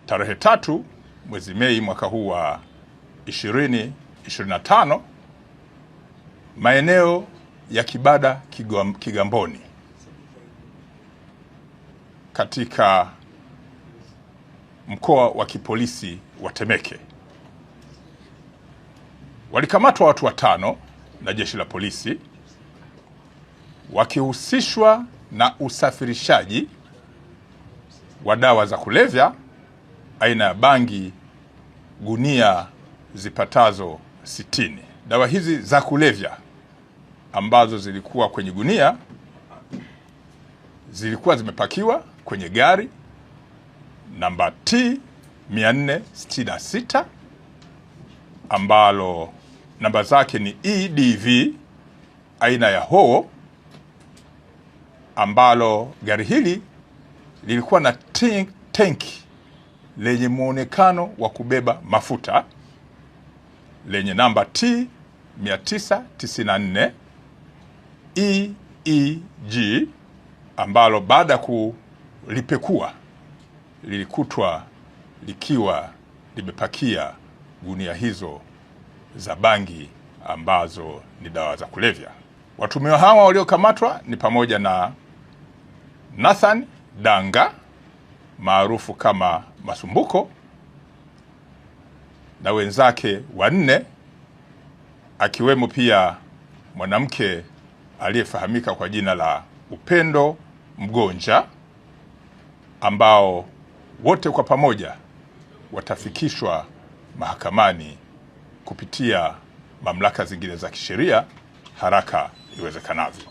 Tarehe 3 mwezi Mei mwaka huu wa 2025, maeneo ya Kibada Kigamboni katika mkoa wa kipolisi wa Temeke walikamatwa watu 5 na jeshi la polisi wakihusishwa na usafirishaji wa dawa za kulevya aina ya bangi gunia zipatazo 60. Dawa hizi za kulevya ambazo zilikuwa kwenye gunia zilikuwa zimepakiwa kwenye gari namba T 466 ambalo namba zake ni EDV aina ya Howo, ambalo gari hili lilikuwa na tenki lenye muonekano wa kubeba mafuta lenye namba T 994 EEG, ambalo baada ya kulipekua lilikutwa likiwa limepakia gunia hizo za bangi ambazo ni dawa za kulevya. Watuhumiwa hawa waliokamatwa ni pamoja na Nathan Danga maarufu kama Masumbuko na wenzake 4, akiwemo pia mwanamke aliyefahamika kwa jina la Upendo Mgonja, ambao wote kwa pamoja watafikishwa mahakamani kupitia mamlaka zingine za kisheria haraka iwezekanavyo.